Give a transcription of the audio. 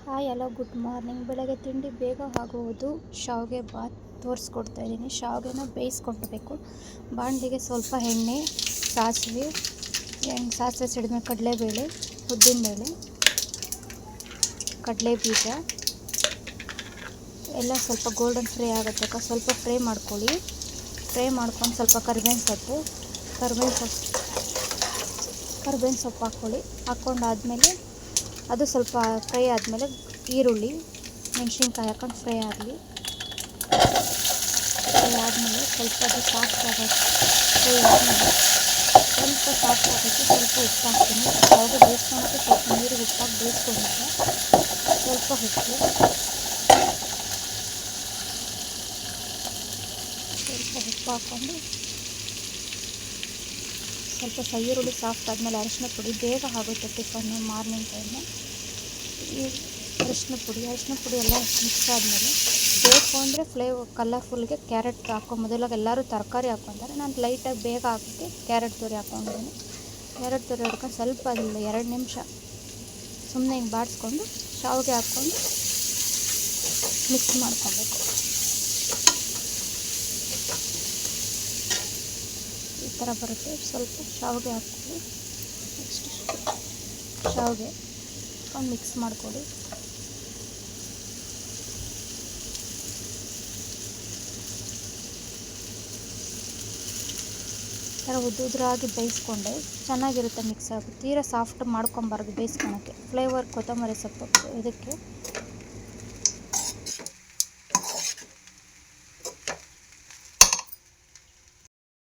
Hi hello good morning. ಬೆಳಗ್ಗೆ ತಿಂಡಿ ಬೇಗ ಆಗುವುದು ಶಾವಿಗೆ ಬಾತ್ ತೋರಿಸ್ಕೊಡ್ತಾ ಇದ್ದೀನಿ. ಶಾವಿಗೆನ ಬೇಯಿಸ್ಕೊಳ್ಬೇಕು. ಬಾಣಲಿಗೆ ಸ್ವಲ್ಪ ಎಣ್ಣೆ, ಸಾಸಿವೆ ಸಿಡಿದ್ಮೇಲೆ ಕಡಲೆಬೇಳೆ, ಉದ್ದಿನಬೇಳೆ, ಕಡಲೆ ಬೀಜ ಎಲ್ಲ ಸ್ವಲ್ಪ ಗೋಲ್ಡನ್ ಫ್ರೈ ಆಗುತ್ತೆ. ಸ್ವಲ್ಪ ಫ್ರೈ ಮಾಡ್ಕೊಳ್ಳಿ. ಫ್ರೈ ಮಾಡ್ಕೊಂಡು ಸ್ವಲ್ಪ ಕರಿಬೇವಿನ ಸೊಪ್ಪು ಹಾಕ್ಕೊಂಡಾದ್ಮೇಲೆ ಅದು ಸ್ವಲ್ಪ ಫ್ರೈ ಆದಮೇಲೆ ಈರುಳ್ಳಿ ಮೆಣಸಿನ್ಕಾಯಿ ಹಾಕೊಂಡು ಫ್ರೈ ಆದಮೇಲೆ ಸ್ವಲ್ಪ ಅದು ಸಾಫ್ಟ್ ಆಗೋಕ್ಕೆ ಸ್ವಲ್ಪ ಉಪ್ಪು ಹಾಕ್ತೀನಿ. ಶಾವಿಗೆ ಬೇಯಿಸ್ಕೊಳಕ್ಕೆ ಸ್ವಲ್ಪ ನೀರಿಗೆ ಉಪ್ಪಾಕಿ ಬೇಯಿಸ್ಕೊಂಡಿದ್ದೆ. ಸ್ವಲ್ಪ ಉಪ್ಪು ಹಾಕ್ಕೊಂಡು ಸ್ವಲ್ಪ ಈರುಳ್ಳಿ ಸಾಫ್ಟ್ ಆದಮೇಲೆ ಅರಿಶಿನ ಪುಡಿ ಬೇಗ ಆಗುತ್ತೆ ಟಿಫನ್ನು ಮಾರ್ನಿಂಗ್ ಟೈಮು. ಈ ಅರಿಶಿನ ಪುಡಿ ಎಲ್ಲ ಮಿಕ್ಸ್ ಆದಮೇಲೆ ಬೇಕು ಅಂದರೆ ಕಲರ್ಫುಲ್ಗೆ ಕ್ಯಾರೆಟ್ ಮೊದಲಾಗ ಎಲ್ಲರೂ ತರಕಾರಿ ಹಾಕ್ಕೊತಾರೆ. ನಾನು ಲೈಟಾಗಿ ಬೇಗ ಹಾಕೋಕ್ಕೆ ಕ್ಯಾರೆಟ್ ತುರಿ ಹಾಕ್ಕೊಂಡಿದ್ದೀನಿ. ಕ್ಯಾರೆಟ್ ತುರಿ ಹಾಕ್ಕೊಂಡು ಸ್ವಲ್ಪ ಅದಿಲ್ಲ 2 ನಿಮಿಷ ಸುಮ್ಮನೆ ಹಿಂಗೆ ಬಾಡಿಸ್ಕೊಂಡು ಶಾವಿಗೆ ಹಾಕ್ಕೊಂಡು ಮಿಕ್ಸ್ ಮಾಡ್ಕೊಬೇಕು. ಈ ಥರ ಬರುತ್ತೆ. ಸ್ವಲ್ಪ ಶಾವಿಗೆ ಹಾಕ್ಕೊಳ್ಳಿ. ನೆಕ್ಸ್ಟ್ ಶಾವಿಗೆ ಹಾಕೊಂಡು ಮಿಕ್ಸ್ ಮಾಡ್ಕೊಳ್ಳಿ. ಈ ಥರ ಉದ್ದುದ್ರಾಗಿ ಬೇಯಿಸ್ಕೊಂಡೆ ಚೆನ್ನಾಗಿರುತ್ತೆ. ಮಿಕ್ಸ್ ಆಗುತ್ತೆ. ತೀರಾ ಸಾಫ್ಟ್ ಮಾಡ್ಕೊಬಾರ್ದು ಬೇಯಿಸ್ಕೊಳಕ್ಕೆ. ಫ್ಲೇವರ್ ಕೊತ್ತಂಬರಿ ಸೊಪ್ಪು ಇದಕ್ಕೆ